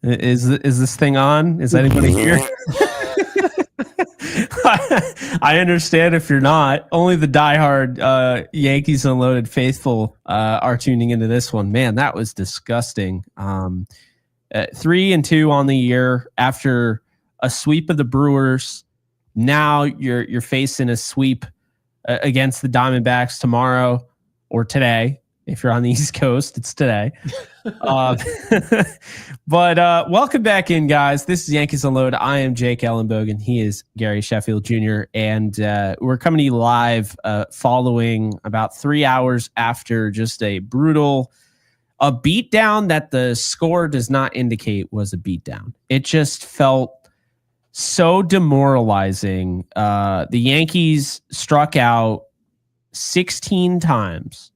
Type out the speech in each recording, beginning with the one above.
Is this thing on? Is anybody here? I understand if you're not. Only the diehard Yankees Unloaded faithful are tuning into this one. Man, that was disgusting. 3-2 on the year after a sweep of the Brewers. Now you're facing a sweep against the Diamondbacks tomorrow or today. If you're on the East Coast, it's today. But welcome back in, guys. This is Yankees Unload. I am Jake Ellenbogen. He is Gary Sheffield Jr. And we're coming to you live following about 3 hours after just a beatdown that the score does not indicate was a beatdown. It just felt so demoralizing. The Yankees struck out 16 times,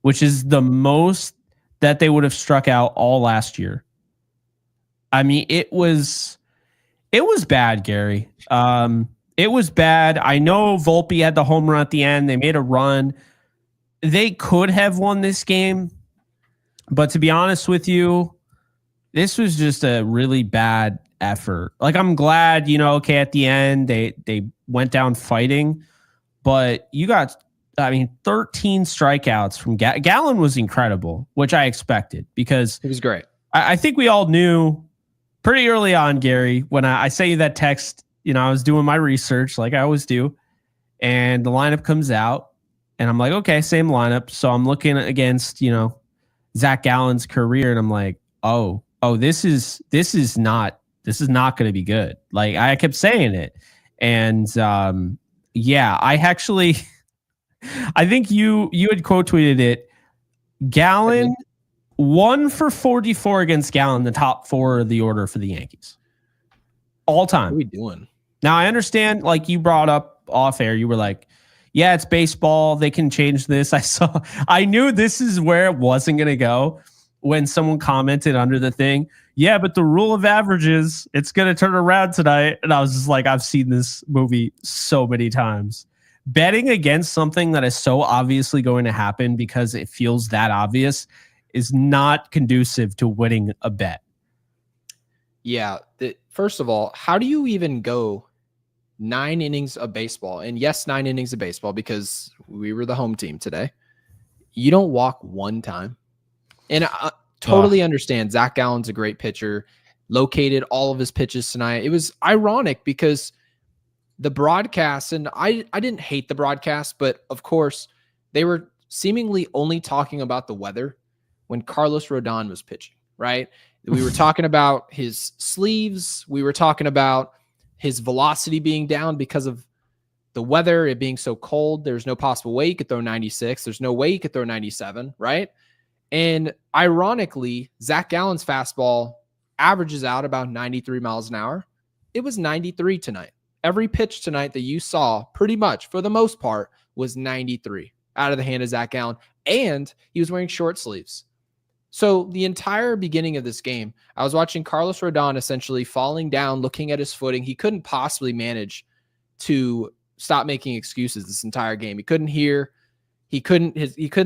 which is the most that they would have struck out all last year. I mean, it was bad, Gary. It was bad. I know Volpe had the home run at the end. They made a run. They could have won this game, but to be honest with you, this was just a really bad effort. Like, I'm glad, okay, at the end they went down fighting, but you got 13 strikeouts from Gallen was incredible, which I expected because it was great. I think we all knew pretty early on, Gary, when I sent you that text, I was doing my research like I always do, and the lineup comes out, and I'm like, okay, same lineup. So I'm looking against, Zach Gallen's career, and I'm like, oh, this is not going to be good. Like, I kept saying it, and I actually. I think you had quote tweeted it. Gallen 1 for 44 against Gallen, the top 4 of the order for the Yankees. All time. What are we doing? Now, I understand, like you brought up off air, you were like, yeah, it's baseball. They can change this. I knew this is where it wasn't going to go when someone commented under the thing. Yeah, but the rule of averages, it's going to turn around tonight. And I was just like, I've seen this movie so many times. Betting against something that is so obviously going to happen because it feels that obvious is not conducive to winning a bet. Yeah. First of all, how do you even go 9 innings of baseball? And yes, 9 innings of baseball because we were the home team today. You don't walk one time. And I totally understand Zach Gallen's a great pitcher, located all of his pitches tonight. It was ironic because the broadcast, and I didn't hate the broadcast, but of course they were seemingly only talking about the weather when Carlos Rodon was pitching, right? We were talking about his sleeves. We were talking about his velocity being down because of the weather, it being so cold. There's no possible way he could throw 96. There's no way he could throw 97, right? And ironically, Zach Gallen's fastball averages out about 93 miles an hour. It was 93 tonight. Every pitch tonight that you saw, pretty much for the most part, was 93 out of the hand of Zach Gallen. And he was wearing short sleeves. So the entire beginning of this game, I was watching Carlos Rodon essentially falling down, looking at his footing. He couldn't possibly manage to stop making excuses this entire game. He couldn't hear. He couldn't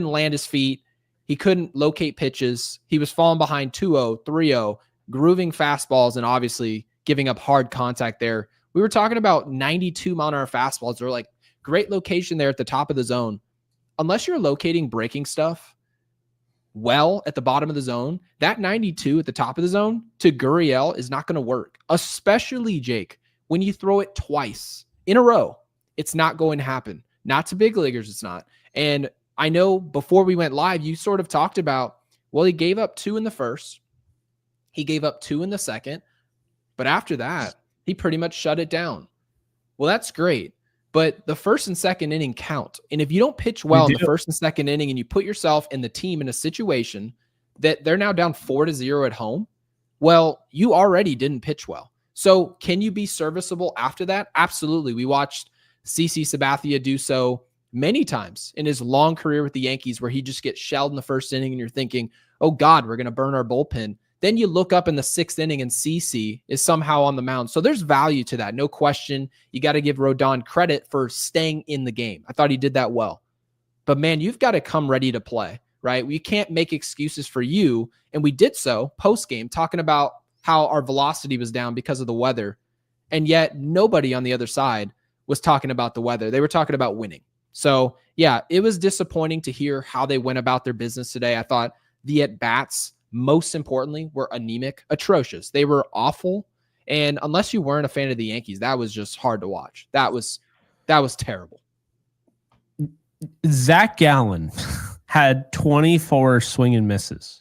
land his feet. He couldn't locate pitches. He was falling behind 2-0, 3-0, grooving fastballs, and obviously giving up hard contact there. We were talking about 92 mile an hour fastballs. They're like great location there at the top of the zone. Unless you're locating breaking stuff well at the bottom of the zone, that 92 at the top of the zone to Gurriel is not going to work, especially, Jake, when you throw it twice in a row. It's not going to happen. Not to big leaguers, it's not. And I know before we went live, you sort of talked about, well, he gave up 2 in the first. He gave up 2 in the second. But after that, he pretty much shut it down. Well, that's great. But the first and second inning count. And if you don't pitch well in the first and second inning and you put yourself and the team in a situation that they're now down 4-0 at home, well, you already didn't pitch well. So can you be serviceable after that? Absolutely. We watched CC Sabathia do so many times in his long career with the Yankees where he just gets shelled in the first inning and you're thinking, oh God, we're going to burn our bullpen. Then you look up in the 6th inning and CC is somehow on the mound. So there's value to that. No question. You got to give Rodon credit for staying in the game. I thought he did that well. But man, you've got to come ready to play, right? We can't make excuses for you. And we did so post-game talking about how our velocity was down because of the weather. And yet nobody on the other side was talking about the weather. They were talking about winning. So yeah, it was disappointing to hear how they went about their business today. I thought the at-bats, most importantly, were anemic, atrocious. They were awful. And unless you weren't a fan of the Yankees, that was just hard to watch. That was terrible. Zach Gallen had 24 swing and misses.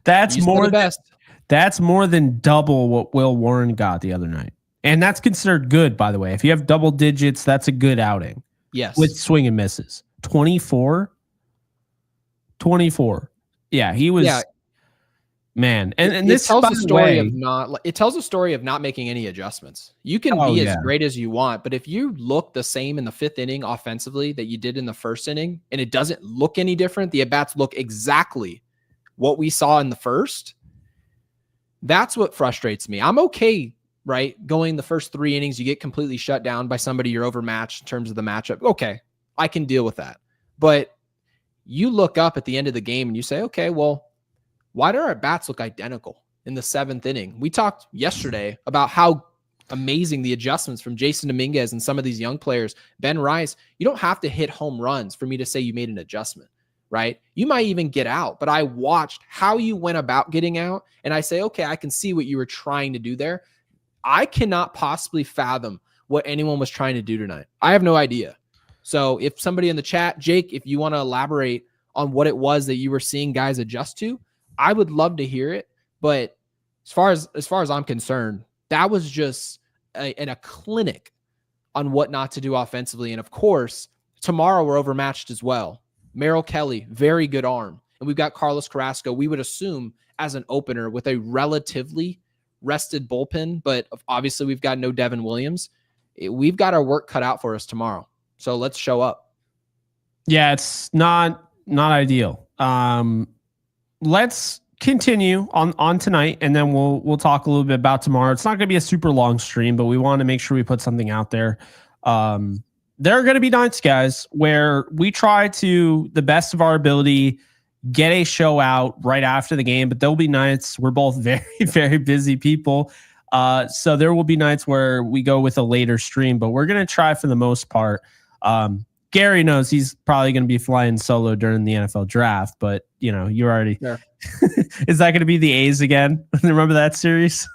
That's more best. That's more than double what Will Warren got the other night. And that's considered good, by the way. If you have double digits, that's a good outing. Yes. With swing and misses. 24. Yeah, he was man. And this tells a story of not making any adjustments. You can be as great as you want, but if you look the same in the 5th inning offensively that you did in the 1st inning, and it doesn't look any different, the at-bats look exactly what we saw in the 1st. That's what frustrates me. I'm okay, right? Going the first 3 innings, you get completely shut down by somebody you're overmatched in terms of the matchup. Okay, I can deal with that. But you look up at the end of the game and you say, okay, well, why do our bats look identical in the 7th inning? We talked yesterday about how amazing the adjustments from Jason Dominguez and some of these young players. Ben Rice, you don't have to hit home runs for me to say you made an adjustment, right? You might even get out, but I watched how you went about getting out, and I say, okay, I can see what you were trying to do there. I cannot possibly fathom what anyone was trying to do tonight. I have no idea. So if somebody in the chat, Jake, if you want to elaborate on what it was that you were seeing guys adjust to, I would love to hear it. But as far as I'm concerned, that was just a clinic on what not to do offensively. And of course, tomorrow we're overmatched as well. Merrill Kelly, very good arm. And we've got Carlos Carrasco, we would assume, as an opener with a relatively rested bullpen. But obviously we've got no Devin Williams. We've got our work cut out for us tomorrow. So let's show up. Yeah, it's not ideal. Let's continue on tonight, and then we'll talk a little bit about tomorrow. It's not going to be a super long stream, but we want to make sure we put something out there. There are going to be nights, guys, where we try to the best of our ability get a show out right after the game, but there'll be nights we're both very, very busy people. So there will be nights where we go with a later stream, but we're going to try for the most part. Gary knows he's probably going to be flying solo during the NFL draft, but you know, you already, yeah. Is that going to be the A's again? Remember that series?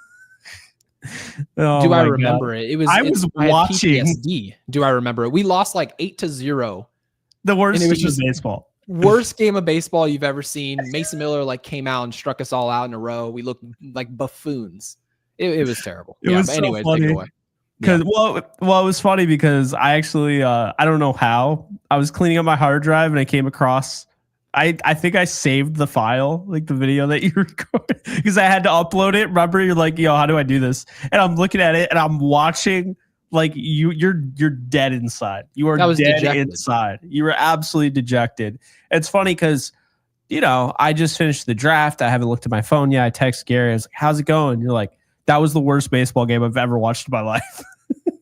Oh, do I remember it? I was watching. PTSD. Do I remember it? We lost like 8-0. The worst game of baseball. Worst game of baseball you've ever seen. Mason Miller like came out and struck us all out in a row. We looked like buffoons. It was terrible. It was so anyways, funny. Take it away. Because it was funny because I actually I don't know how I was cleaning up my hard drive and I came across. I think I saved the file, like the video that you recorded, because I had to upload it. Remember, you're like, yo, how do I do this? And I'm looking at it and I'm watching, like you're dead inside. You are dead dejected. Inside. You were absolutely dejected. It's funny because, you know, I just finished the draft. I haven't looked at my phone yet. I text Gary. I was like, how's it going? You're like, that was the worst baseball game I've ever watched in my life.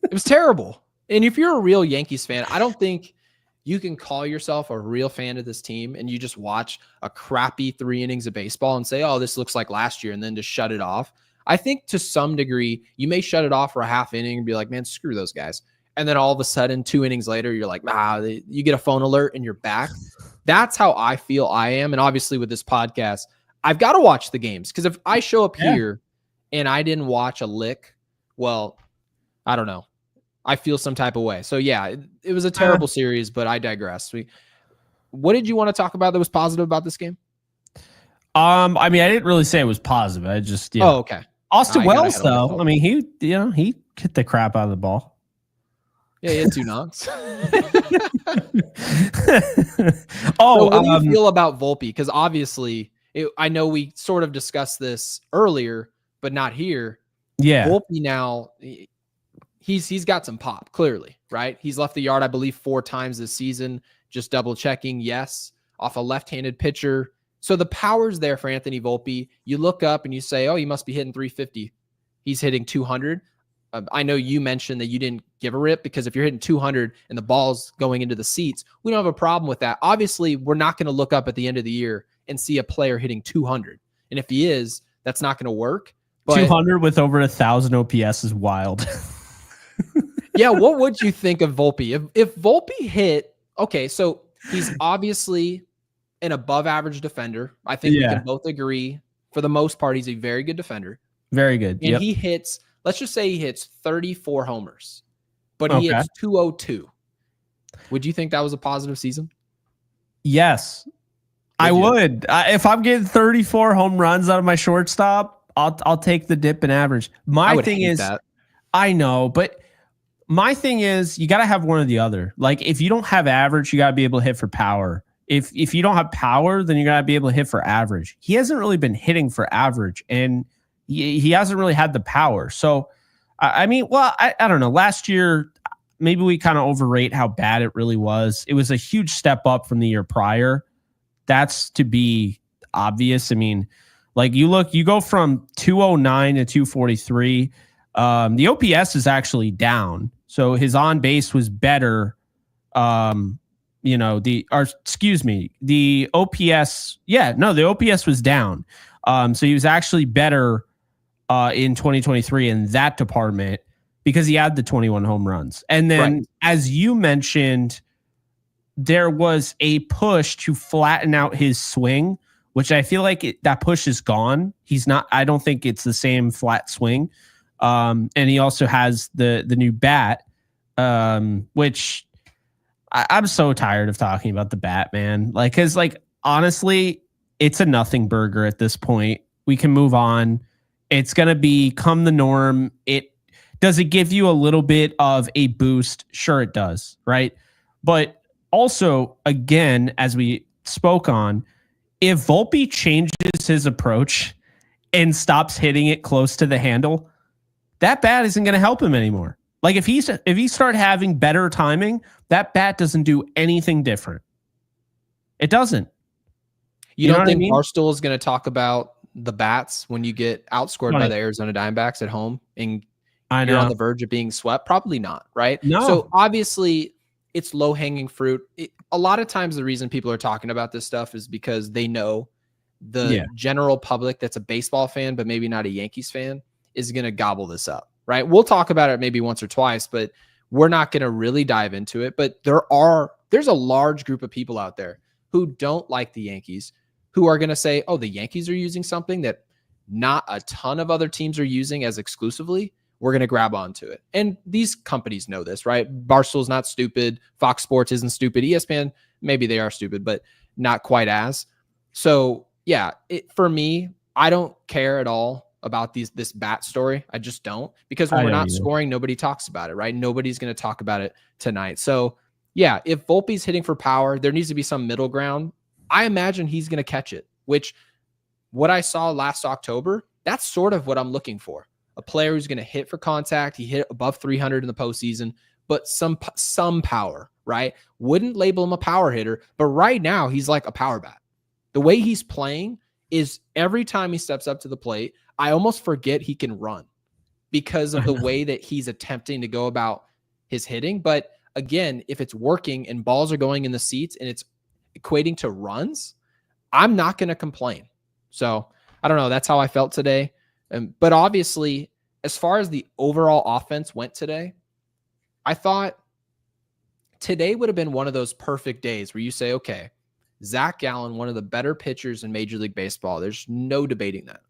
It was terrible. And if you're a real Yankees fan, I don't think you can call yourself a real fan of this team and you just watch a crappy 3 innings of baseball and say, oh, this looks like last year, and then just shut it off. I think to some degree, you may shut it off for a half inning and be like, man, screw those guys. And then all of a sudden, 2 innings later, you're like, you get a phone alert and you're back. That's how I feel I am. And obviously with this podcast, I've got to watch the games, because if I show up here and I didn't watch a lick, well, I don't know. I feel some type of way. So yeah, it was a terrible series, but I digress. What did you want to talk about that was positive about this game? I mean, I didn't really say it was positive. I just, okay. Austin Wells, though. I mean, he hit the crap out of the ball. Yeah, he had 2 knocks. What do you feel about Volpe? Because obviously, I know we sort of discussed this earlier, but not here. Yeah, Volpe now. He's got some pop, clearly, right? He's left the yard, I believe, 4 times this season. Just double checking, yes, off a left-handed pitcher. So the power's there for Anthony Volpe. You look up and you say, oh, he must be hitting 350. He's hitting 200. I know you mentioned that you didn't give a rip because if you're hitting 200 and the ball's going into the seats, we don't have a problem with that. Obviously, we're not going to look up at the end of the year and see a player hitting 200. And if he is, that's not going to work. But 200 with over 1,000 OPS is wild. yeah, what would you think of Volpe? If Volpe hit, okay, so he's obviously an above average defender. I think we can both agree for the most part, he's a very good defender. Very good. And he hits, let's just say he hits 34 homers, but he hits 202. Would you think that was a positive season? Yes, I would. If I'm getting 34 home runs out of my shortstop, I'll take the dip in average. My thing is, I know, but my thing is, you got to have one or the other. Like, if you don't have average, you got to be able to hit for power. If you don't have power, then you got to be able to hit for average. He hasn't really been hitting for average, and he hasn't really had the power. So, I mean, well, I don't know. Last year, maybe we kind of overrate how bad it really was. It was a huge step up from the year prior. That's to be obvious. I mean, like you go from 209 to 243. The OPS is actually down. So his on base was better. The OPS. Yeah, no, the OPS was down. So he was actually better in 2023 in that department because he had the 21 home runs. And then, as you mentioned, there was a push to flatten out his swing, which I feel like that push is gone. I don't think it's the same flat swing. And he also has the new bat, which I'm so tired of talking about the bat, man. Like, cause like, honestly, it's a nothing burger at this point. We can move on. It's going to become the norm. Does it give you a little bit of a boost? Sure it does. Right. But also, again, as we spoke on, if Volpe changes his approach and stops hitting it close to the handle, that bat isn't going to help him anymore. Like if he start having better timing, that bat doesn't do anything different. It doesn't. You don't think Barstool is going to talk about the bats when you get outscored by the Arizona Diamondbacks at home and you're on the verge of being swept? Probably not, right? No. So obviously it's low-hanging fruit. A lot of times the reason people are talking about this stuff is because they know the general public that's a baseball fan but maybe not a Yankees fan is going to gobble this up, right? We'll talk about it maybe once or twice, but we're not going to really dive into it. But there's a large group of people out there who don't like the Yankees, who are going to say, oh, the Yankees are using something that not a ton of other teams are using as exclusively. We're going to grab onto it. And these companies know this, right? Barstool's not stupid. Fox Sports isn't stupid. ESPN, maybe they are stupid, but not quite as. So yeah, for me, I don't care at all about this bat story. I just don't, because when we're not scoring, nobody talks about it, right? Nobody's going to talk about it tonight. So yeah, if Volpe's hitting for power, there needs to be some middle ground. I imagine he's going to catch it, which what I saw last October, that's sort of what I'm looking for. A player who's going to hit for contact. He hit above 300 in the postseason, but some power, right? Wouldn't label him a power hitter, but right now he's like a power bat. The way he's playing is every time he steps up to the plate, I almost forget he can run because of the way that he's attempting to go about his hitting. But again, if it's working and balls are going in the seats and it's equating to runs, I'm not going to complain. So I don't know. That's how I felt today. But obviously, as far as the overall offense went today, I thought today would have been one of those perfect days where you say, okay, Zach Gallen, one of the better pitchers in Major League Baseball. There's no debating that.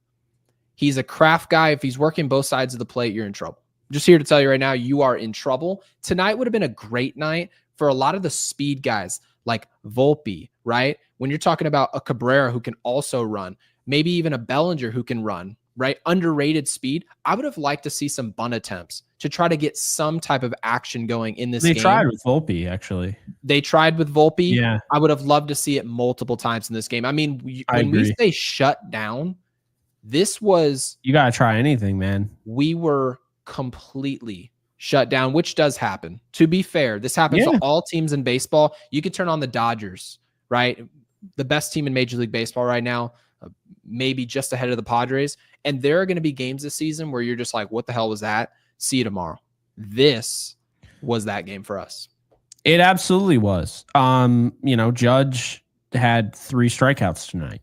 He's a craft guy. If he's working both sides of the plate, you're in trouble. I'm just here to tell you right now, you are in trouble. Tonight would have been a great night for a lot of the speed guys like Volpe, right? When you're talking about a Cabrera who can also run, maybe even a Bellinger who can run, right? Underrated speed. I would have liked to see some bunt attempts to try to get some type of action going in this game. They tried with Volpe, actually. They tried with Volpe. Yeah. I would have loved to see it multiple times in this game. I mean, when we say shut down, this was... You got to try anything, man. We were completely shut down, which does happen. To be fair, this happens to all teams in baseball. You could turn on the Dodgers, right? The best team in Major League Baseball right now, maybe just ahead of the Padres. And there are going to be games this season where you're just like, what the hell was that? See you tomorrow. This was that game for us. It absolutely was. Judge had 3 strikeouts tonight.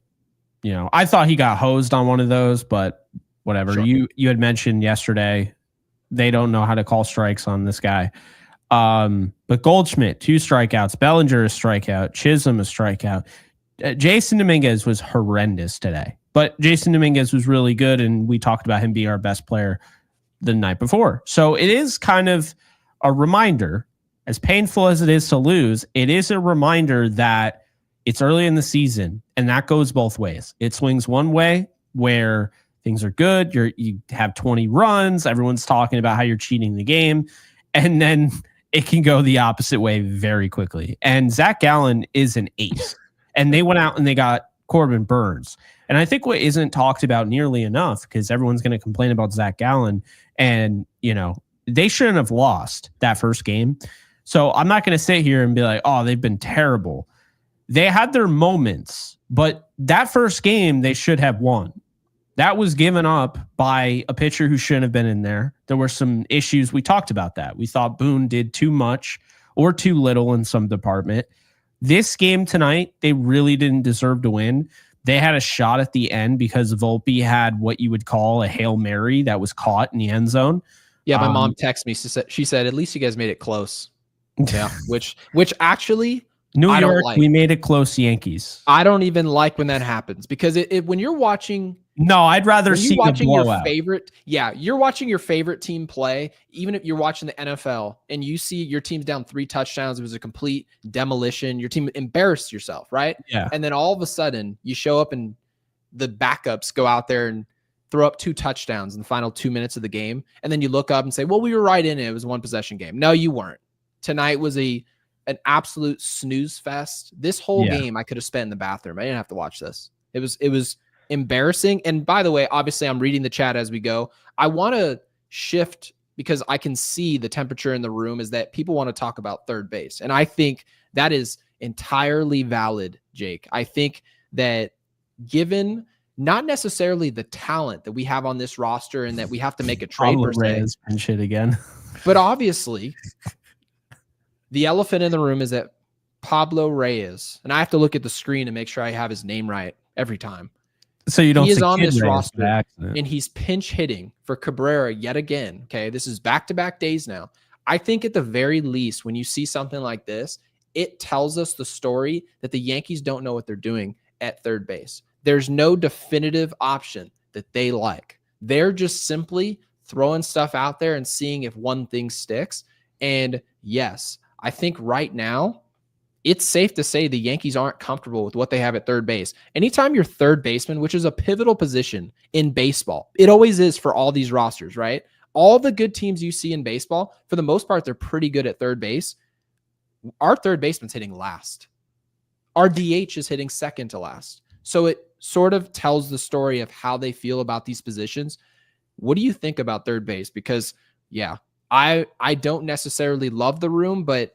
I thought he got hosed on one of those, but whatever. Sure. You had mentioned yesterday they don't know how to call strikes on this guy. But Goldschmidt, 2 strikeouts. Bellinger, a strikeout. Chisholm, a strikeout. Jason Dominguez was horrendous today, but Jason Dominguez was really good, and we talked about him being our best player the night before. So it is kind of a reminder, as painful as it is to lose, it is a reminder that it's early in the season, and that goes both ways. It swings one way where things are good. You have 20 runs. Everyone's talking about how you're cheating the game. And then it can go the opposite way very quickly. And Zach Gallen is an ace. And they went out and they got Corbin Burns. And I think what isn't talked about nearly enough, because everyone's going to complain about Zach Gallen, and, they shouldn't have lost that first game. So I'm not going to sit here and be like, oh, they've been terrible. They had their moments, but that first game they should have won. That was given up by a pitcher who shouldn't have been in there. There were some issues. We talked about that. We thought Boone did too much or too little in some department. This game tonight, they really didn't deserve to win. They had a shot at the end because Volpe had what you would call a Hail Mary that was caught in the end zone. Yeah, my mom texted me. She said, at least you guys made it close. Yeah, which actually... New York, we made it close, Yankees. I don't even like when that happens, because when you're watching... No, I'd rather see the blowout. You're watching your favorite team play, even if you're watching the NFL and you see your team's down 3 touchdowns, it was a complete demolition. Your team embarrassed yourself, right? Yeah. And then all of a sudden you show up and the backups go out there and throw up 2 touchdowns in the final 2 minutes of the game. And then you look up and say, well, we were right in it. It was a 1-possession game. No, you weren't. Tonight was an absolute snooze fest. This whole game I could have spent in the bathroom. I didn't have to watch this. It was embarrassing. And by the way, obviously I'm reading the chat as we go. I want to shift, because I can see the temperature in the room is that people want to talk about third base. And I think that is entirely valid, Jake. I think that given not necessarily the talent that we have on this roster and that we have to make a trade per se, and shit again, but obviously the elephant in the room is that Pablo Reyes, and I have to look at the screen and make sure I have his name right every time. So you don't. He is on this roster, and he's pinch hitting for Cabrera yet again. Okay, this is back-to-back days now. I think at the very least, when you see something like this, it tells us the story that the Yankees don't know what they're doing at third base. There's no definitive option that they like. They're just simply throwing stuff out there and seeing if one thing sticks. And yes, I think right now, it's safe to say the Yankees aren't comfortable with what they have at third base. Anytime you're third baseman, which is a pivotal position in baseball, it always is for all these rosters, right? All the good teams you see in baseball, for the most part, they're pretty good at third base. Our third baseman's hitting last. Our DH is hitting second to last. So it sort of tells the story of how they feel about these positions. What do you think about third base? Because, yeah, I don't necessarily love the room, but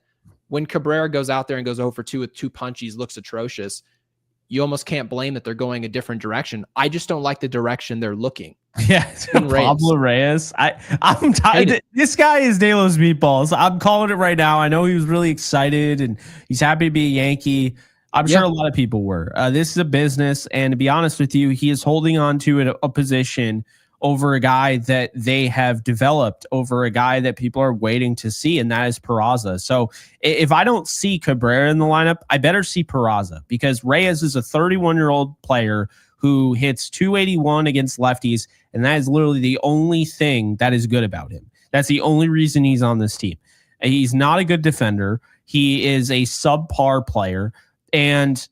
when Cabrera goes out there and goes 0 for 2 with 2 punchies, looks atrocious, you almost can't blame that they're going a different direction. I just don't like the direction they're looking. Yeah, Pablo Reyes. I'm tired. This guy is De Los Meatballs. I'm calling it right now. I know he was really excited and he's happy to be a Yankee. I'm sure a lot of people were. This is a business, and to be honest with you, he is holding on to a position over a guy that they have developed, over a guy that people are waiting to see, and that is Peraza. So if I don't see Cabrera in the lineup, I better see Peraza, because Reyes is a 31-year-old player who hits 281 against lefties, and that is literally the only thing that is good about him. That's the only reason he's on this team. He's not a good defender. He is a subpar player, and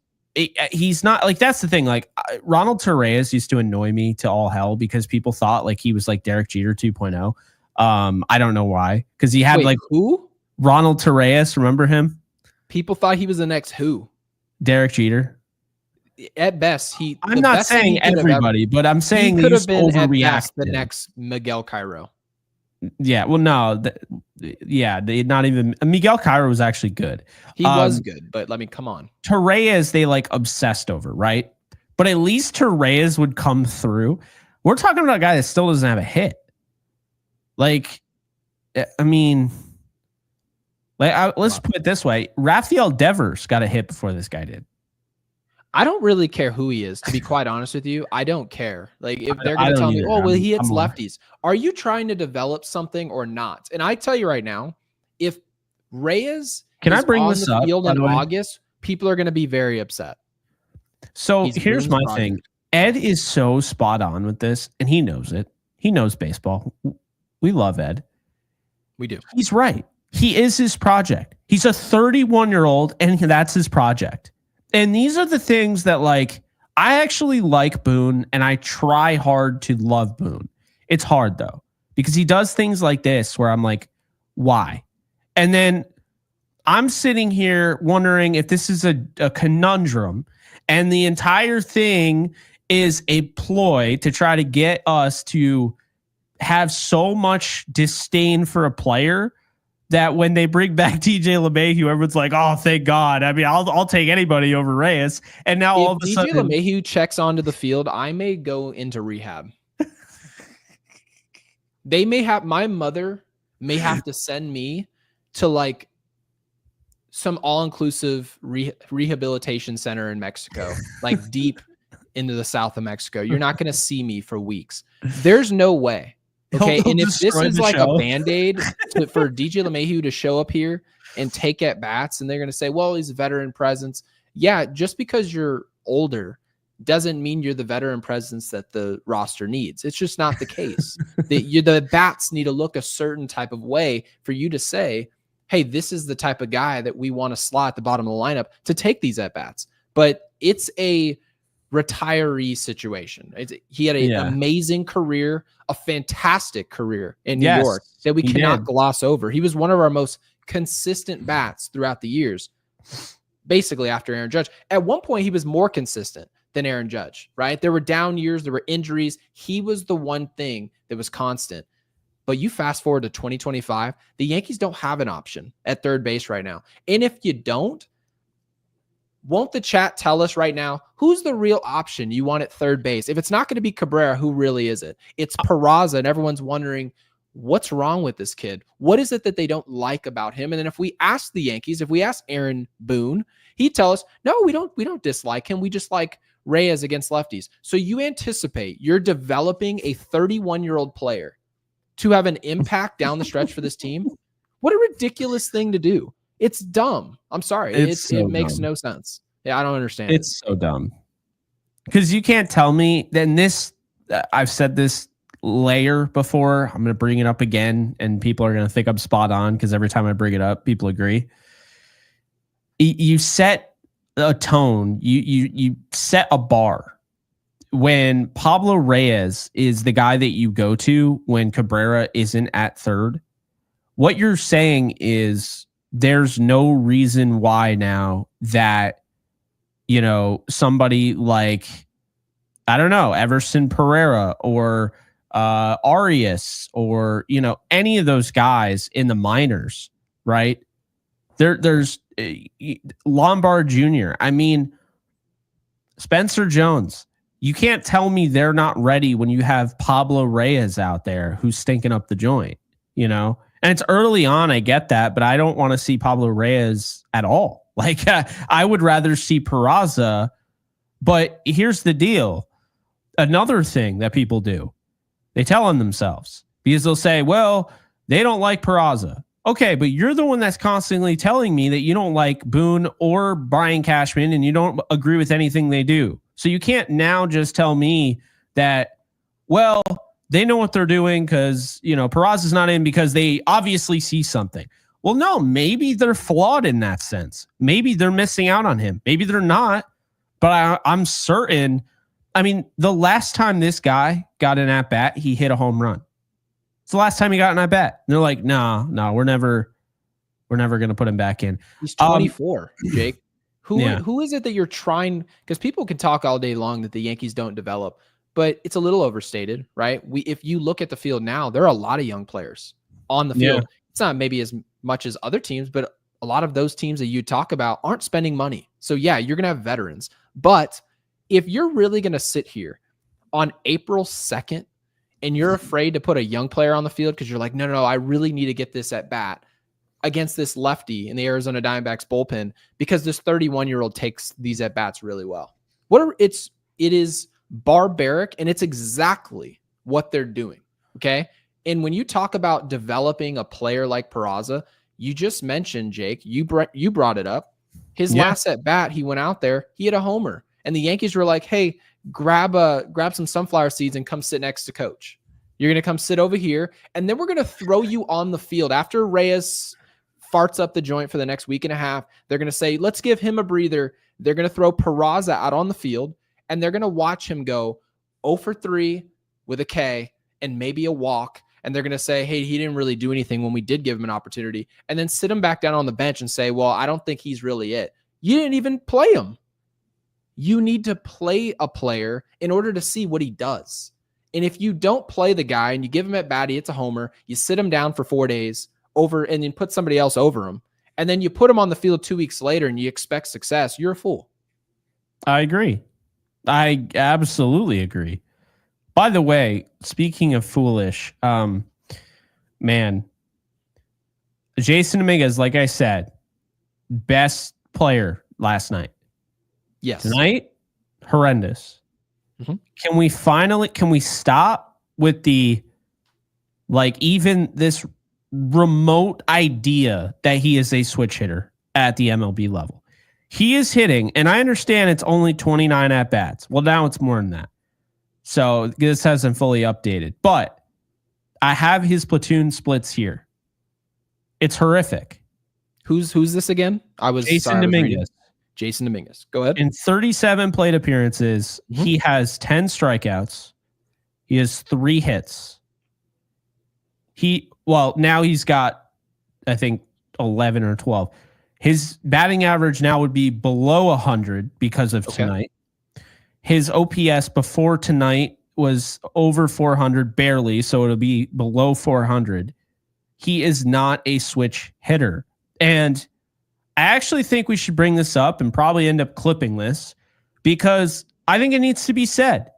he's not like, that's the thing. Like, Ronald Torreyes used to annoy me to all hell because people thought like he was like Derek Jeter 2.0. I don't know why, because he had who? Ronald Torreyes, remember him? People thought he was the next who? Derek Jeter. At best, I'm not saying everybody, but I'm saying he could have been overreacted. The next Miguel Cairo. Yeah, well, no, they not even. Miguel Cairo was actually good. He was good, but come on. Torreyes, they like obsessed over, right? But at least Torreyes would come through. We're talking about a guy that still doesn't have a hit. Like, I mean, let's put it this way: Rafael Devers got a hit before this guy did. I don't really care who he is, to be quite honest with you. I don't care. Like if they're I going to don't tell me, either. oh, well, he hits lefties. Are you trying to develop something or not? And I tell you right now, if Reyes Can I bring on this the up, field by in the way? August, people are going to be very upset. So He's here's ruined the my project. thing. Ed is so spot on with this, and he knows it. He knows baseball. We love Ed. We do. He's right. He is his project. He's a 31-year-old, and that's his project. And these are the things that, like, I actually like Boone, and I try hard to love Boone. It's hard, though, because he does things like this where I'm like, why? And then I'm sitting here wondering if this is a conundrum, and the entire thing is a ploy to try to get us to have so much disdain for a player that when they bring back TJ LeMahieu, everyone's like, "Oh, thank God!" I mean, I'll take anybody over Reyes. And now all of a sudden, DJ LeMahieu checks onto the field, I may go into rehab. They may have my mother may have to send me to like some all-inclusive rehabilitation center in Mexico, like deep into the south of Mexico. You're not going to see me for weeks. There's no way. Okay. He'll and if this is like show. a Band-Aid for DJ LeMahieu to show up here and take at bats, and they're going to say, well, he's a veteran presence. Yeah. Just because you're older doesn't mean you're the veteran presence that the roster needs. It's just not the case. The bats need to look a certain type of way for you to say, hey, this is the type of guy that we want to slot at the bottom of the lineup to take these at bats. But it's a retiree situation. He had an amazing career, a fantastic career in New York that we cannot gloss over. He was one of our most consistent bats throughout the years, basically after Aaron Judge. At one point, he was more consistent than Aaron Judge, right? There were down years, there were injuries. He was the one thing that was constant. But you fast forward to 2025, the Yankees don't have an option at third base right now. And if you don't, won't the chat tell us right now who's the real option you want at third base? If it's not going to be Cabrera, who really is it? It's Peraza, and everyone's wondering, what's wrong with this kid? What is it that they don't like about him? And then if we ask the Yankees, if we ask Aaron Boone, he'd tell us, no, we don't dislike him. We just like Reyes against lefties. So you anticipate you're developing a 31-year-old player to have an impact down the stretch for this team? What a ridiculous thing to do. It's dumb. I'm sorry. It makes no sense. Yeah, I don't understand. It's so dumb. Because you can't tell me, then this, I've said this layer before. I'm going to bring it up again, and people are going to think I'm spot on because every time I bring it up, people agree. You set a tone. You set a bar. When Pablo Reyes is the guy that you go to when Cabrera isn't at third, what you're saying is there's no reason why now that, you know, somebody like, I don't know, Everson Pereira or Arias or, you know, any of those guys in the minors, right? There's Lombard Jr. I mean, Spencer Jones. You can't tell me they're not ready when you have Pablo Reyes out there who's stinking up the joint, you know? And it's early on, I get that, but I don't want to see Pablo Reyes at all. Like, I would rather see Peraza. But here's the deal. Another thing that people do, they tell on themselves because they'll say, well, they don't like Peraza. Okay, but you're the one that's constantly telling me that you don't like Boone or Brian Cashman and you don't agree with anything they do. So you can't now just tell me that, well, they know what they're doing because, you know, Peraza's not in because they obviously see something. Well, no, maybe they're flawed in that sense. Maybe they're missing out on him. Maybe they're not. But I'm certain. I mean, the last time this guy got an at-bat, he hit a home run. It's the last time he got an at-bat. And they're like, no, we're never going to put him back in. He's 24, Jake. Who is it that you're trying? Because people can talk all day long that the Yankees don't develop, but it's a little overstated, right? If you look at the field now, there are a lot of young players on the field. Yeah. It's not maybe as much as other teams, but a lot of those teams that you talk about aren't spending money. So yeah, you're going to have veterans. But if you're really going to sit here on April 2nd and you're afraid to put a young player on the field because you're like, no, I really need to get this at bat against this lefty in the Arizona Diamondbacks bullpen because this 31-year-old takes these at bats really well. It is barbaric, and it's exactly what they're doing. Okay. And when you talk about developing a player like Peraza, you just mentioned, Jake, you brought it up. His last at bat, he went out there, he hit a homer, and the Yankees were like, hey, grab some sunflower seeds and come sit next to coach. You're going to come sit over here, and then we're going to throw you on the field. After Reyes farts up the joint for the next week and a half, they're going to say, let's give him a breather. They're going to throw Peraza out on the field, and they're going to watch him go 0 for 3 with a K and maybe a walk. And they're going to say, hey, he didn't really do anything when we did give him an opportunity. And then sit him back down on the bench and say, well, I don't think he's really it. You didn't even play him. You need to play a player in order to see what he does. And if you don't play the guy and you give him at bat, it's a homer, you sit him down for 4 days and then put somebody else over him, and then you put him on the field 2 weeks later and you expect success, you're a fool. I agree. I absolutely agree. By the way, speaking of foolish, man, Jason Dominguez, like I said, best player last night. Yes. Tonight, horrendous. Mm-hmm. Can we stop with the, even this remote idea that he is a switch hitter at the MLB level? He is hitting, and I understand it's only 29 at bats. Well, now it's more than that. So this hasn't fully updated, but I have his platoon splits here. It's horrific. Who's this again? Jason Dominguez. Jason Dominguez. Go ahead. In 37 plate appearances, he has 10 strikeouts. He has 3 hits. Now he's got, I think, 11 or 12. His batting average now would be below 100 because of tonight. His OPS before tonight was over 400, barely, so it'll be below 400. He is not a switch hitter. And I actually think we should bring this up and probably end up clipping this because I think it needs to be said.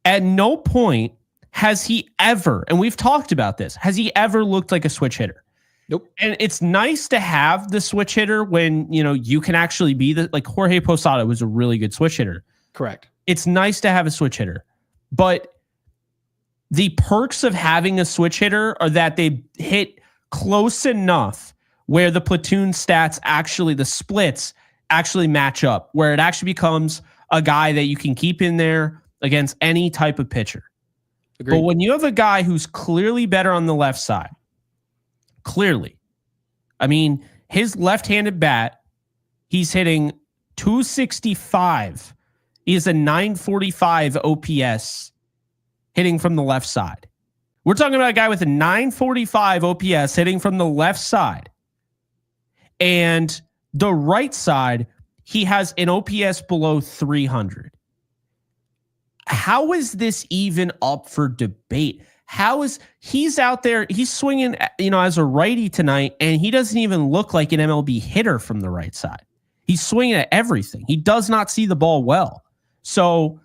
At no point has he ever, and we've talked about this, has he ever looked like a switch hitter? Nope. And it's nice to have the switch hitter when, you can actually be like Jorge Posada was a really good switch hitter. Correct. It's nice to have a switch hitter, but the perks of having a switch hitter are that they hit close enough where the platoon stats the splits actually match up, where it actually becomes a guy that you can keep in there against any type of pitcher. Agreed. But when you have a guy who's clearly better on the left side, his left-handed bat, he's hitting 265. He has a 945 OPS hitting from the left side. We're talking about a guy with a 945 OPS hitting from the left side. And the right side, he has an OPS below 300. How is this even up for debate? He's out there, he's swinging, as a righty tonight, and he doesn't even look like an MLB hitter from the right side. He's swinging at everything. He does not see the ball well. So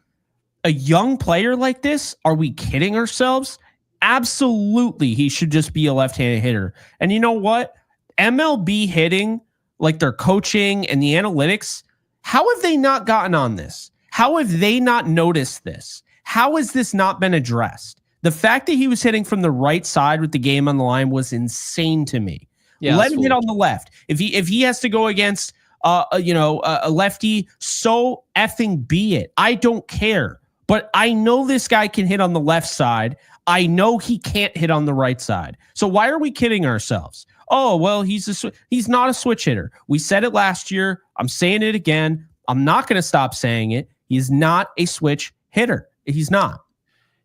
a young player like this, are we kidding ourselves? Absolutely, he should just be a left-handed hitter. And you know what? MLB hitting, like their coaching and the analytics, how have they not gotten on this? How have they not noticed this? How has this not been addressed? The fact that he was hitting from the right side with the game on the line was insane to me. Yeah, let him hit on the left. If he has to go against a lefty, so effing be it. I don't care. But I know this guy can hit on the left side. I know he can't hit on the right side. So why are we kidding ourselves? Oh, well, he's not a switch hitter. We said it last year. I'm saying it again. I'm not going to stop saying it. He's not a switch hitter. He's not.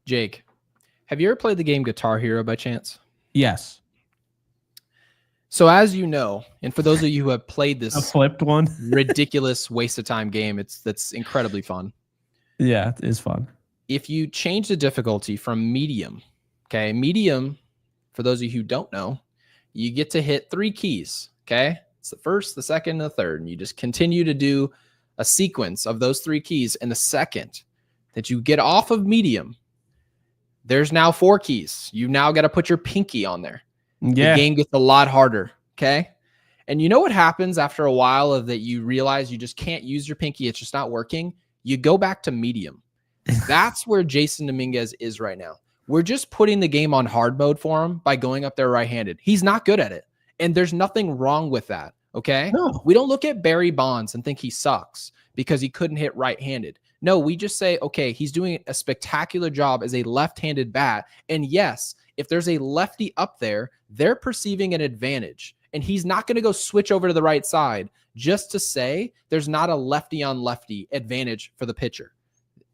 Jake, have you ever played the game Guitar Hero by chance? Yes. So as you know, and for those of you who have played this a flipped one, ridiculous waste of time game, that's incredibly fun. Yeah, it is fun. If you change the difficulty from medium, medium, for those of you who don't know, you get to hit 3 keys, okay? It's the first, the second, and the third, and you just continue to do a sequence of those 3 keys. And the second that you get off of medium, There's now 4 keys. You now got to put your pinky on there. Yeah. The game gets a lot harder. Okay. And you know what happens after a while of that you realize you just can't use your pinky. It's just not working. You go back to medium. That's where Jason Dominguez is right now. We're just putting the game on hard mode for him by going up there right-handed. He's not good at it. And there's nothing wrong with that. Okay. No. We don't look at Barry Bonds and think he sucks because he couldn't hit right-handed. No, we just say, okay, he's doing a spectacular job as a left-handed bat. And yes, if there's a lefty up there, they're perceiving an advantage. And he's not going to go switch over to the right side just to say there's not a lefty on lefty advantage for the pitcher.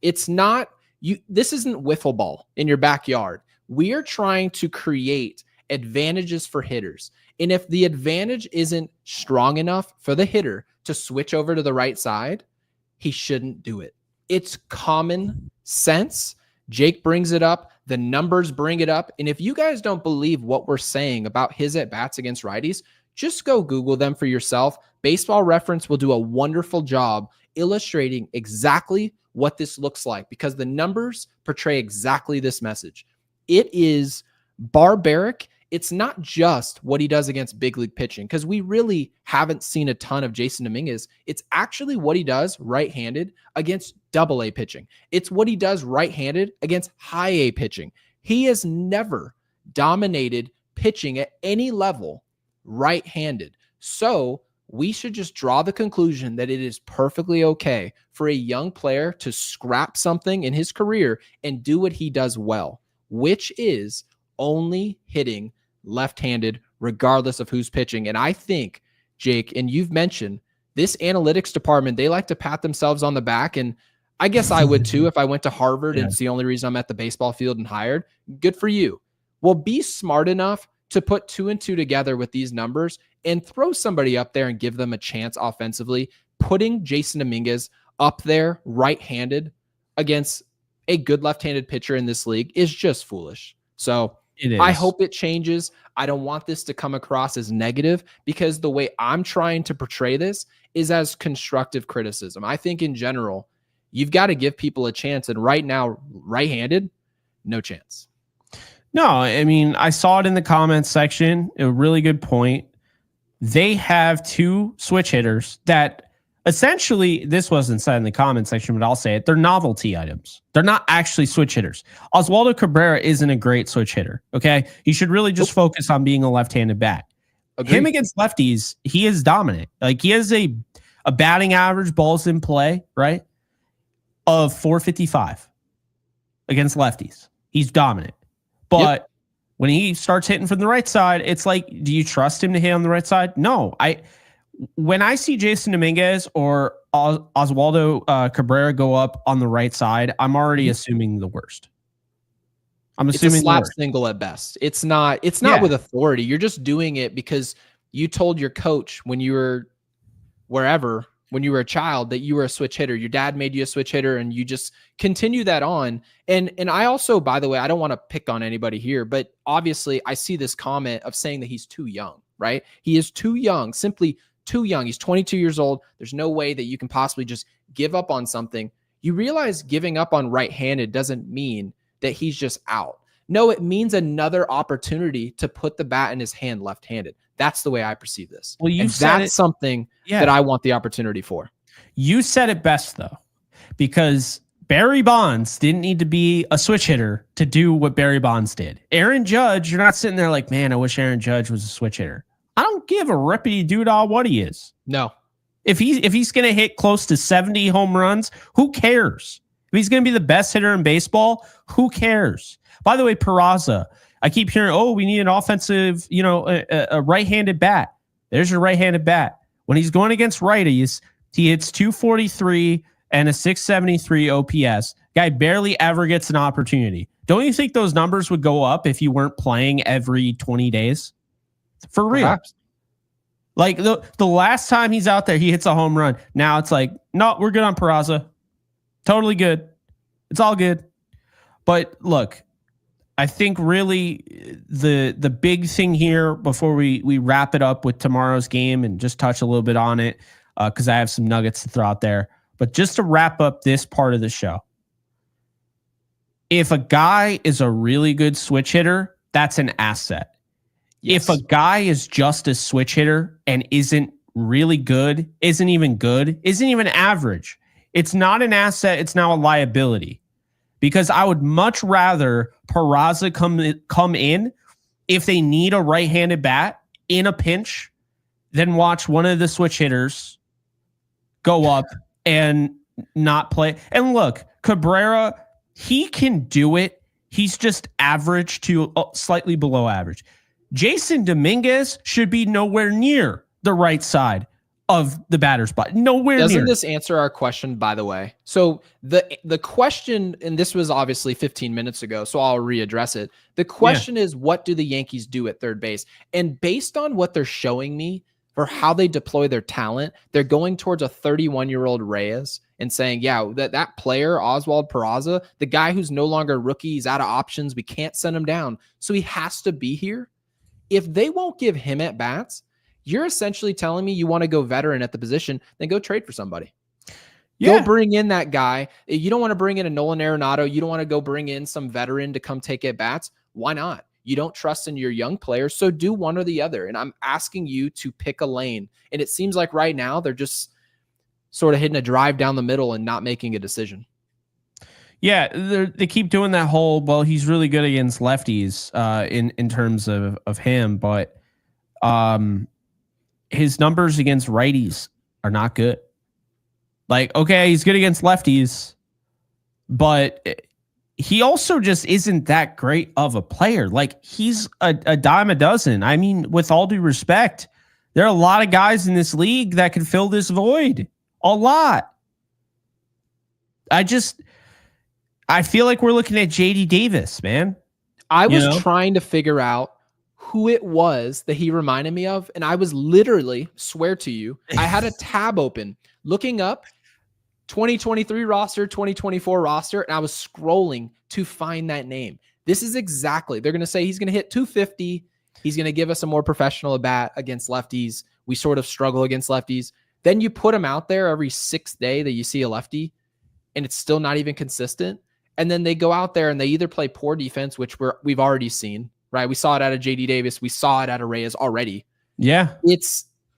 It's not you. This isn't wiffle ball in your backyard. We are trying to create advantages for hitters. And if the advantage isn't strong enough for the hitter to switch over to the right side, he shouldn't do it. It's common sense. Jake brings it up. The numbers bring it up. And if you guys don't believe what we're saying about his at-bats against righties, just go Google them for yourself. Baseball Reference will do a wonderful job illustrating exactly what this looks like because the numbers portray exactly this message. It is barbaric. It's not just what he does against big league pitching because we really haven't seen a ton of Jason Dominguez. It's actually what he does right-handed against double-A pitching. It's what he does right-handed against high-A pitching. He has never dominated pitching at any level right-handed. So we should just draw the conclusion that it is perfectly okay for a young player to scrap something in his career and do what he does well, which is only hitting left-handed regardless of who's pitching. And I think, Jake, and you've mentioned this analytics department, they like to pat themselves on the back. And I guess I would too if I went to Harvard and it's the only reason I'm at the baseball field and hired. Good for you. Well, be smart enough to put 2 and 2 together with these numbers and throw somebody up there and give them a chance offensively. Putting Jason Dominguez up there right-handed against a good left-handed pitcher in this league is just foolish. So I hope it changes. I don't want this to come across as negative because the way I'm trying to portray this is as constructive criticism. I think in general, you've got to give people a chance. And right now, right-handed, no chance. No, I mean, I saw it in the comments section. A really good point. They have 2 switch hitters that essentially, this wasn't said in the comment section, but I'll say it. They're novelty items. They're not actually switch hitters. Oswaldo Cabrera isn't a great switch hitter. Okay. You should really just focus on being a left-handed bat. Agreed. Him against lefties, he is dominant. Like he has a batting average, balls in play, right? Of 455 against lefties. He's dominant. But when he starts hitting from the right side, it's like, do you trust him to hit on the right side? No. When I see Jason Dominguez or Oswaldo Cabrera go up on the right side, I'm already assuming the worst. It's a slap single at best. It's not with authority. You're just doing it because you told your coach when you were wherever, when you were a child, that you were a switch hitter. Your dad made you a switch hitter and you just continue that on. And I also, by the way, I don't want to pick on anybody here, but obviously I see this comment of saying that he's too young, right? He is too young, simply too young. He's 22 years old. There's no way that you can possibly just give up on something. You realize giving up on right-handed doesn't mean that he's just out. No, it means another opportunity to put the bat in his hand left-handed. That's the way I perceive this. Well, that's something that I want the opportunity for. You said it best, though, because Barry Bonds didn't need to be a switch hitter to do what Barry Bonds did. Aaron Judge, you're not sitting there like, man, I wish Aaron Judge was a switch hitter. I don't give a rippity doodah what he is. No. If he's going to hit close to 70 home runs, who cares? If he's going to be the best hitter in baseball, who cares? By the way, Peraza, I keep hearing, oh, we need an offensive, a right-handed bat. There's your right-handed bat. When he's going against righties, he hits 243 and a 673 OPS. Guy barely ever gets an opportunity. Don't you think those numbers would go up if you weren't playing every 20 days? For real. Perhaps. Like the last time he's out there, he hits a home run. Now it's like, no, we're good on Peraza. Totally good. It's all good. But look, I think really the big thing here before we wrap it up with tomorrow's game and just touch a little bit on it, because I have some nuggets to throw out there. But just to wrap up this part of the show, if a guy is a really good switch hitter, that's an asset. Yes. If a guy is just a switch hitter and isn't really good, isn't even average, it's not an asset, it's now a liability. Because I would much rather Peraza come in if they need a right-handed bat in a pinch than watch one of the switch hitters go up and not play. And look, Cabrera, he can do it. He's just average to slightly below average. Jason Dominguez should be nowhere near the right side of the batter's spot. Nowhere Doesn't near. this answer our question, by the way? So the question, and this was obviously 15 minutes ago, so I'll readdress it. The question is, what do the Yankees do at third base? And based on what they're showing me for how they deploy their talent, they're going towards a 31-year-old Reyes and saying, yeah, that player, Oswald Peraza, the guy who's no longer a rookie, he's out of options. We can't send him down. So he has to be here. If they won't give him at bats, you're essentially telling me you want to go veteran at the position, then go trade for somebody. Yeah. Go bring in that guy. You don't want to bring in a Nolan Arenado. You don't want to go bring in some veteran to come take at bats. Why not? You don't trust in your young players, so do one or the other. And I'm asking you to pick a lane. And it seems like right now they're just sort of hitting a drive down the middle and not making a decision. Yeah, they keep doing that whole, well, he's really good against lefties in terms of him, but his numbers against righties are not good. Like, okay, he's good against lefties, but he also just isn't that great of a player. Like, he's a dime a dozen. I mean, with all due respect, there are a lot of guys in this league that can fill this void. A lot. I feel like we're looking at JD Davis, man. I was trying to figure out who it was that he reminded me of, and I was literally, swear to you, I had a tab open looking up 2023 roster, 2024 roster, and I was scrolling to find that name. This is exactly, they're going to say he's going to hit 250. He's going to give us a more professional at bat against lefties. We sort of struggle against lefties. Then you put him out there every sixth day that you see a lefty, and it's still not even consistent. And then they go out there and they either play poor defense, which we've already seen, right? We saw it out of JD Davis. We saw it out of Reyes already. Yeah.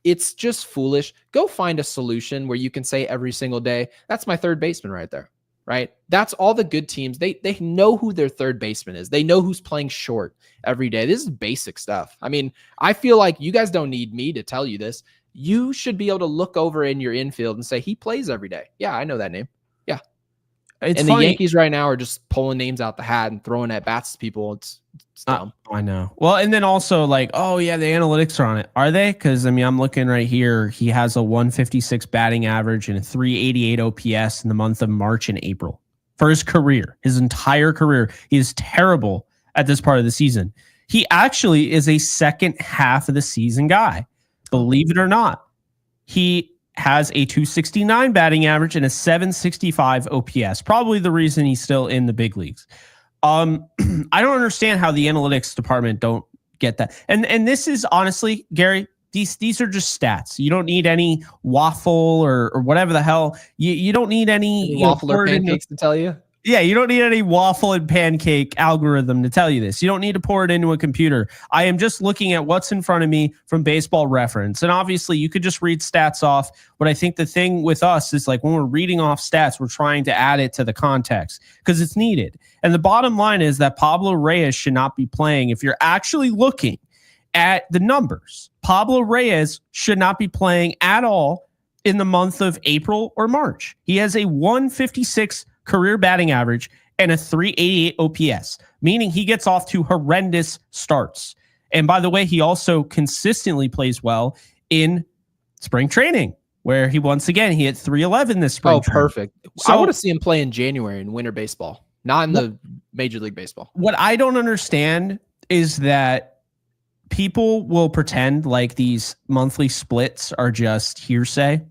It's just foolish. Go find a solution where you can say every single day, that's my third baseman right there, right? That's all the good teams. They know who their third baseman is. They know who's playing short every day. This is basic stuff. I mean, I feel like you guys don't need me to tell you this. You should be able to look over in your infield and say, he plays every day. Yeah, I know that name. Yeah. And funny. The Yankees right now are just pulling names out the hat and throwing at bats to people. It's dumb. I know. Well, and then also like, oh yeah, the analytics are on it. Are they? Because I mean, I'm looking right here. He has a 156 batting average and a 388 OPS in the month of March and April for his career, his entire career. He is terrible at this part of the season. He actually is a second half of the season guy. Believe it or not. He has a 269 batting average and a 765 OPS. Probably the reason he's still in the big leagues. I don't understand how the analytics department don't get that. And this is honestly, Gary, these are just stats. You don't need any waffle or whatever the hell. You don't need any waffle or pancakes to tell you. Yeah, you don't need any waffle and pancake algorithm to tell you this. You don't need to pour it into a computer. I am just looking at what's in front of me from Baseball Reference. And obviously, you could just read stats off. But I think the thing with us is like when we're reading off stats, we're trying to add it to the context because it's needed. And the bottom line is that Pablo Reyes should not be playing. If you're actually looking at the numbers, Pablo Reyes should not be playing at all in the month of April or March. He has a 156 career batting average and a 388 OPS, meaning he gets off to horrendous starts. And by the way, he also consistently plays well in spring training, where he hit 311 this spring. Oh, perfect. So, I want to see him play in January in winter baseball, not in the Major League Baseball. What I don't understand is that people will pretend like these monthly splits are just hearsay.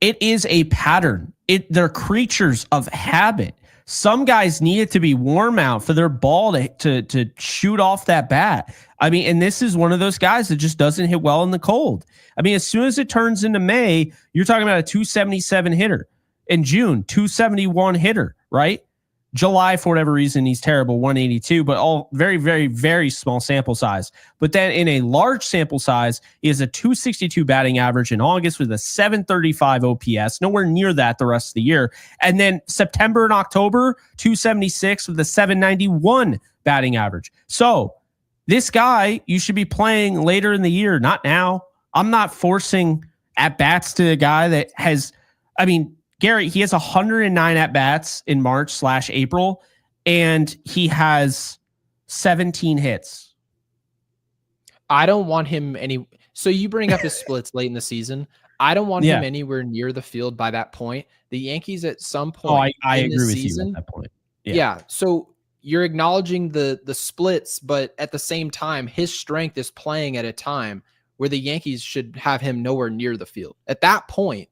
It is a pattern. They're creatures of habit. Some guys need it to be warm out for their ball to shoot off that bat. I mean, and this is one of those guys that just doesn't hit well in the cold. I mean, as soon as it turns into May, you're talking about a 277 hitter. In June, 271 hitter, right? July, for whatever reason, he's terrible, 182, but all very, very, very small sample size. But then in a large sample size, he has a 262 batting average in August with a 735 OPS, nowhere near that the rest of the year. And then September and October, 276 with a 791 batting average. So this guy, you should be playing later in the year, not now. I'm not forcing at-bats to a guy that has, Gary, he has 109 at-bats in March/April, and he has 17 hits. I don't want him any. So you bring up his splits late in the season. I don't want him anywhere near the field by that point. The Yankees at some point I in agree the with season, you at that point. Yeah. So you're acknowledging the splits, but at the same time, his strength is playing at a time where the Yankees should have him nowhere near the field. At that point,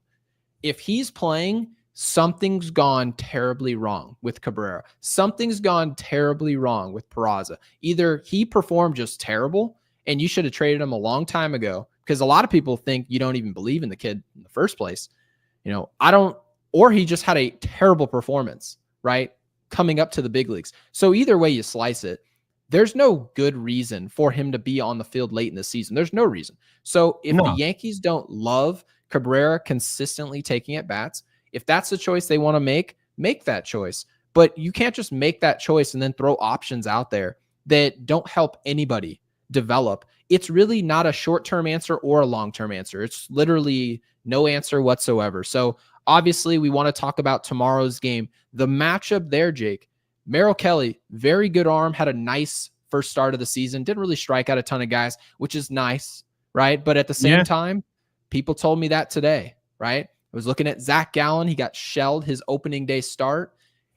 if he's playing, something's gone terribly wrong with Cabrera. Something's gone terribly wrong with Peraza. Either he performed just terrible and you should have traded him a long time ago, because a lot of people think you don't even believe in the kid in the first place. I don't, or he just had a terrible performance, right? Coming up to the big leagues. So either way you slice it, there's no good reason for him to be on the field late in the season. There's no reason. So if the Yankees don't love Cabrera consistently taking at bats, if that's the choice they want to make that choice. But you can't just make that choice and then throw options out there that don't help anybody develop. It's really not a short-term answer or a long-term answer. It's literally no answer whatsoever. So obviously we want to talk about tomorrow's game. The matchup there, Jake, Merrill Kelly, very good arm, had a nice first start of the season, didn't really strike out a ton of guys, which is nice, right? But at the same time, people told me that today, right? I was looking at Zach Gallen. He got shelled his opening day start,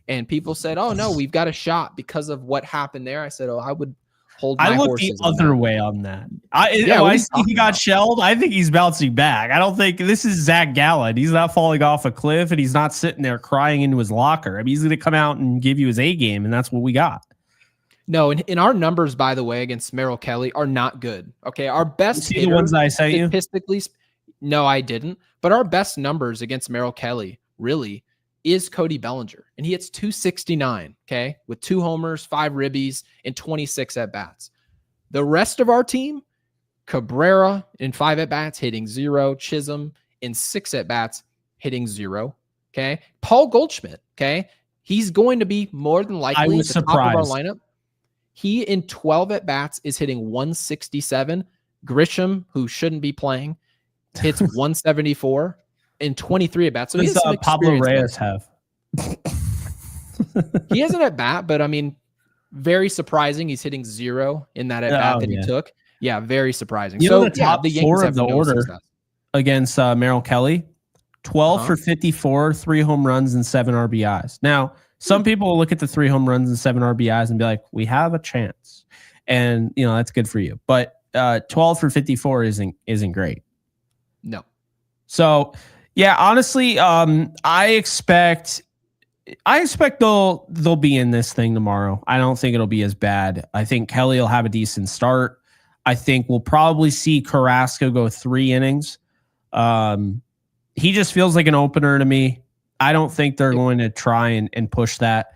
and people said, oh, no, we've got a shot because of what happened there. I said, oh, I would hold my look horses the other way on that. I see he got shelled. I think he's bouncing back. I don't think this is Zach Gallen. He's not falling off a cliff, and he's not sitting there crying into his locker. He's going to come out and give you his A game, and that's what we got. No, and our numbers, by the way, against Merrill Kelly are not good. Okay, our best hitter, the ones I sent you? Statistically, no, I didn't. But our best numbers against Merrill Kelly really is Cody Bellinger. And he hits 269, okay, with 2 homers, 5 ribbies, and 26 at-bats. The rest of our team, Cabrera in 5 at-bats, hitting 0. Chisholm in 6 at-bats, hitting 0. Okay. Paul Goldschmidt, okay, he's going to be more than likely at the top of our lineup. He in 12 at-bats is hitting 167. Grisham, who shouldn't be playing, hits 174 in 23 at-bats. So what does Pablo Reyes have? He has an at-bat, but very surprising. He's hitting 0 in that at-bat that he took. Yeah, very surprising. So the top 4 of the order against Merrill Kelly, 12 for 54, 3 home runs and 7 RBIs. Now, some people will look at the 3 home runs and 7 RBIs and be like, we have a chance. And, that's good for you. But 12 for 54 isn't great. No. So, yeah, honestly, I expect they'll be in this thing tomorrow. I don't think it'll be as bad. I think Kelly will have a decent start. I think we'll probably see Carrasco go 3 innings. He just feels like an opener to me. I don't think they're going to try and push that.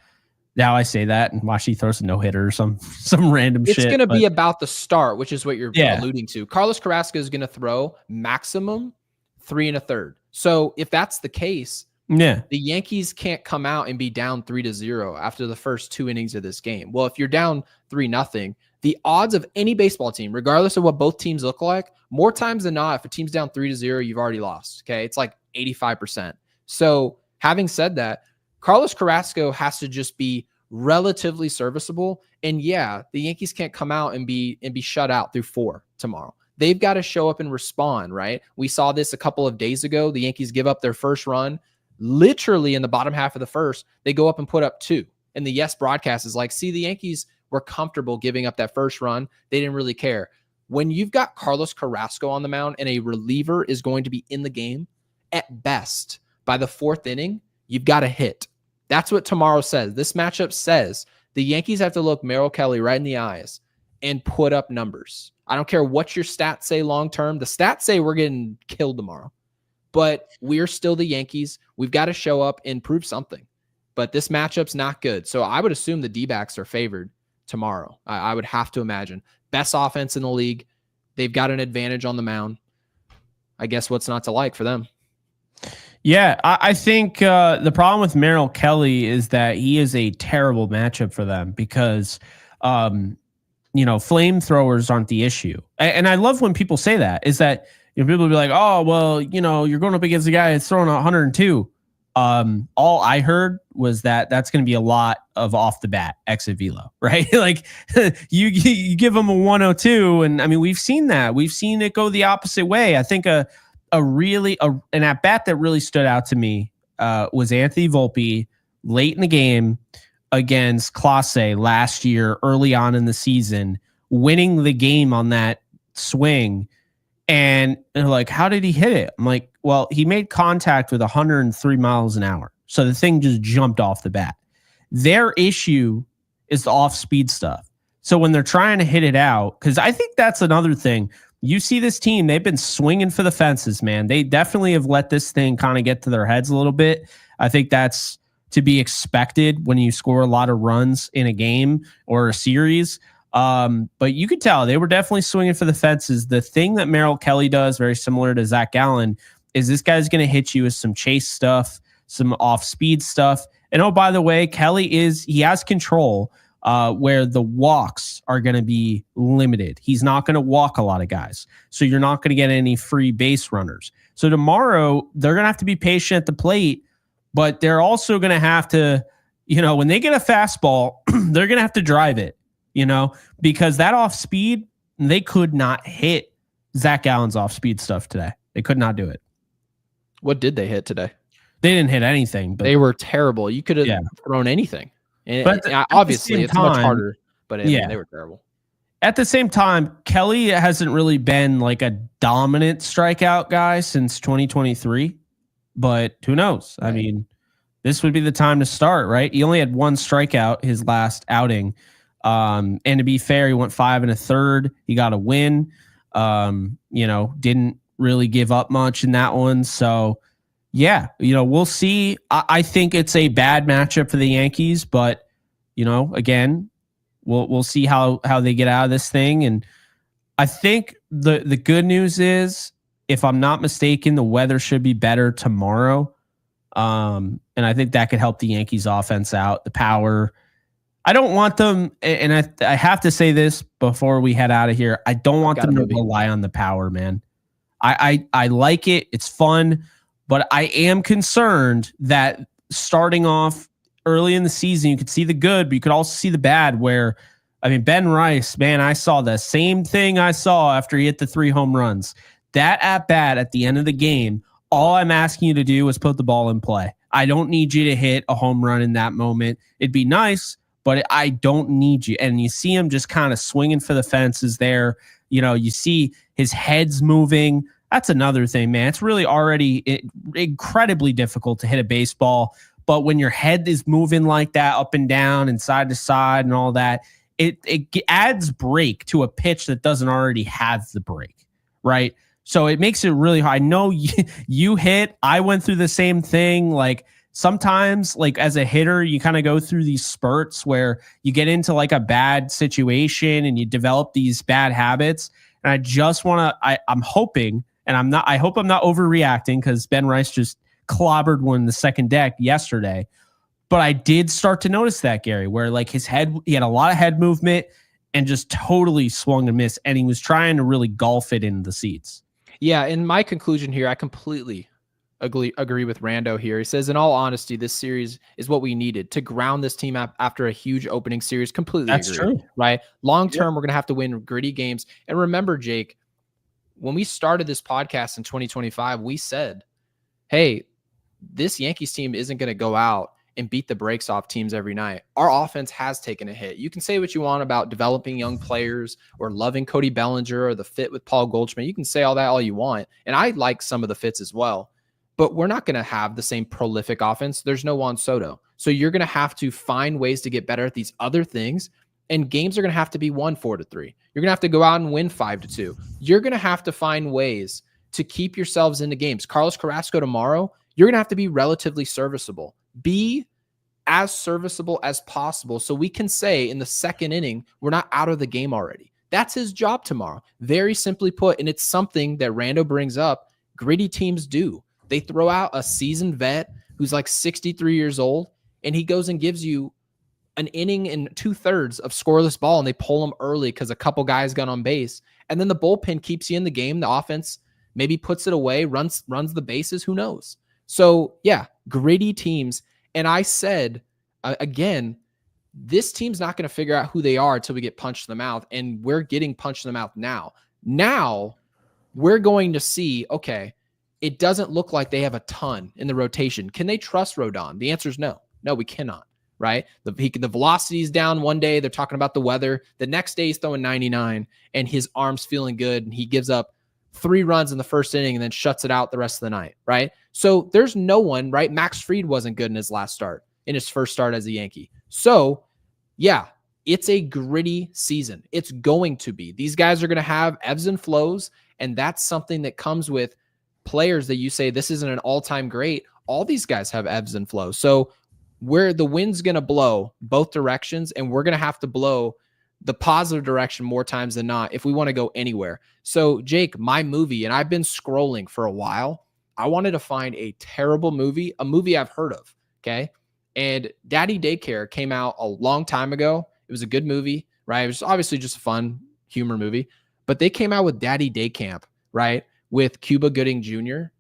Now I say that, and watch he throws a no-hitter or some random shit. It's going to be about the start, which is what you're alluding to. Carlos Carrasco is going to throw maximum 3 1/3. So if that's the case, the Yankees can't come out and be down 3-0 after the first 2 innings of this game. Well, if you're down 3-0, the odds of any baseball team, regardless of what both teams look like, more times than not, if a team's down 3-0, you've already lost. Okay, it's like 85%. So having said that, Carlos Carrasco has to just be relatively serviceable. And the Yankees can't come out and be shut out through 4 tomorrow. They've got to show up and respond, right? We saw this a couple of days ago. The Yankees give up their first run. Literally in the bottom half of the first, they go up and put up 2. And the Yes broadcast is like, see, the Yankees were comfortable giving up that first run. They didn't really care. When you've got Carlos Carrasco on the mound and a reliever is going to be in the game, at best, by the 4th inning, you've got to hit. That's what tomorrow says. This matchup says the Yankees have to look Merrill Kelly right in the eyes and put up numbers. I don't care what your stats say long-term. The stats say we're getting killed tomorrow. But we're still the Yankees. We've got to show up and prove something. but this matchup's not good. So I would assume the D-backs are favored tomorrow. I would have to imagine. Best offense in the league. They've got an advantage on the mound. I guess what's not to like for them? Yeah, I think the problem with Merrill Kelly is that he is a terrible matchup for them because, flamethrowers aren't the issue. And I love when people say that, is that people will be like, oh, well, you're going up against a guy that's throwing 102. All I heard was that that's going to be a lot of off the bat exit velo, right? Like you give them a 102, and I mean we've seen that. We've seen it go the opposite way. I think an at bat that really stood out to me was Anthony Volpe late in the game against Clase last year, early on in the season, winning the game on that swing. And they're like, how did he hit it? I'm like, well, he made contact with 103 miles an hour. So the thing just jumped off the bat. Their issue is the off-speed stuff. So when they're trying to hit it out, because I think that's another thing. You see this team, they've been swinging for the fences, man. They definitely have let this thing kind of get to their heads a little bit. I think that's to be expected when you score a lot of runs in a game or a series. But you could tell they were definitely swinging for the fences. The thing that Merrill Kelly does, very similar to Zach Gallen, is this guy's going to hit you with some chase stuff, some off-speed stuff. And oh, by the way, he has control where the walks are going to be limited. He's not going to walk a lot of guys. So you're not going to get any free base runners. So tomorrow, they're going to have to be patient at the plate, but they're also going to have to, when they get a fastball, they're going to have to drive it. Because that off speed, they could not hit Zach Gallen's off speed stuff today. They could not do it. What did they hit today? They didn't hit anything, but they were terrible. You could have thrown anything. And obviously it's much harder, but they were terrible. At the same time, Kelly hasn't really been like a dominant strikeout guy since 2023, but who knows? Right. I mean, this would be the time to start, right? He only had one strikeout his last outing. And to be fair, he went 5 1/3. He got a win. Didn't really give up much in that one. So, yeah, we'll see. I think it's a bad matchup for the Yankees, but again, we'll see how they get out of this thing. And I think the good news is, if I'm not mistaken, the weather should be better tomorrow. And I think that could help the Yankees offense out. The power. I don't want them, and I have to say this before we head out of here. I don't want them to rely on the power, man. I like it. It's fun, but I am concerned that starting off early in the season, you could see the good, but you could also see the bad where, Ben Rice, man, I saw the same thing I saw after he hit the 3 home runs. That at bat at the end of the game, all I'm asking you to do is put the ball in play. I don't need you to hit a home run in that moment. It'd be nice, but I don't need you. And you see him just kind of swinging for the fences there. You see his head's moving. That's another thing, man. It's really already incredibly difficult to hit a baseball. But when your head is moving like that, up and down and side to side and all that, it adds break to a pitch that doesn't already have the break, right? So it makes it really hard. I know you hit. I went through the same thing. Like, sometimes, like as a hitter, you kind of go through these spurts where you get into like a bad situation and you develop these bad habits. And I just want to, I'm hoping, and I hope I'm not overreacting because Ben Rice just clobbered one in the second deck yesterday. But I did start to notice that, Gary, where like his head, he had a lot of head movement and just totally swung and missed. And he was trying to really golf it into the seats. Yeah. And my conclusion here, I completely agree with Rando here. He says, in all honesty, this series is what we needed to ground this team after a huge opening series. Completely That's agree, true. Right? Long term, we're going to have to win gritty games. And remember, Jake, when we started this podcast in 2025, we said, hey, this Yankees team isn't going to go out and beat the brakes off teams every night. Our offense has taken a hit. You can say what you want about developing young players or loving Cody Bellinger or the fit with Paul Goldschmidt. You can say all that all you want. And I like some of the fits as well. But we're not going to have the same prolific offense. There's no Juan Soto. So you're going to have to find ways to get better at these other things. And games are going to have to be won 4-3. You're going to have to go out and win 5-2. You're going to have to find ways to keep yourselves into games. Carlos Carrasco tomorrow, you're going to have to be relatively serviceable. Be as serviceable as possible so we can say in the second inning, we're not out of the game already. That's his job tomorrow. Very simply put. And it's something that Rando brings up. Gritty teams do. They throw out a seasoned vet who's like 63 years old, and he goes and gives you an inning and 2/3 of scoreless ball, and they pull him early because a couple guys got on base. And then the bullpen keeps you in the game. The offense maybe puts it away, runs the bases. Who knows? So yeah, gritty teams. And I said, again, this team's not going to figure out who they are until we get punched in the mouth. And we're getting punched in the mouth now. Now we're going to see, okay, it doesn't look like they have a ton in the rotation. Can they trust Rodon? The answer is no. No, we cannot, right? The velocity is down one day. They're talking about the weather. The next day he's throwing 99 and his arm's feeling good. And he gives up 3 runs in the first inning and then shuts it out the rest of the night, right? So there's no one, right? Max Fried wasn't good in his last start, in his first start as a Yankee. So yeah, it's a gritty season. It's going to be. These guys are going to have ebbs and flows, and that's something that comes with players that you say this isn't an all-time great. All these guys have ebbs and flows. So where the wind's going to blow both directions, and we're going to have to blow the positive direction more times than not if we want to go anywhere. So Jake, my movie, and I've been scrolling for a while. I wanted to find a terrible movie, a movie I've heard of, okay? And Daddy Daycare came out a long time ago. It was a good movie, right? It was obviously just a fun humor movie. But they came out with Daddy Day Camp, right? With Cuba Gooding Jr.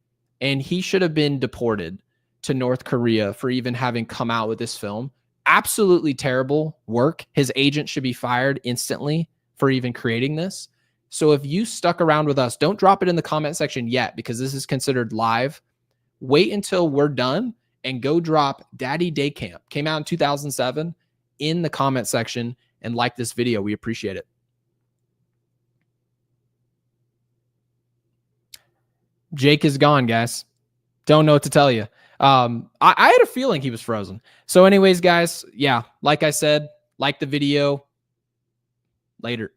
And he should have been deported to North Korea for even having come out with this film. Absolutely terrible work. His agent should be fired instantly for even creating this. So if you stuck around with us, don't drop it in the comment section yet because this is considered live. Wait until we're done and go drop Daddy Day Camp. Came out in 2007 in the comment section and like this video. We appreciate it. Jake is gone, guys. Don't know what to tell you. I had a feeling he was frozen. So anyways, guys, yeah, like I said, like the video. Later.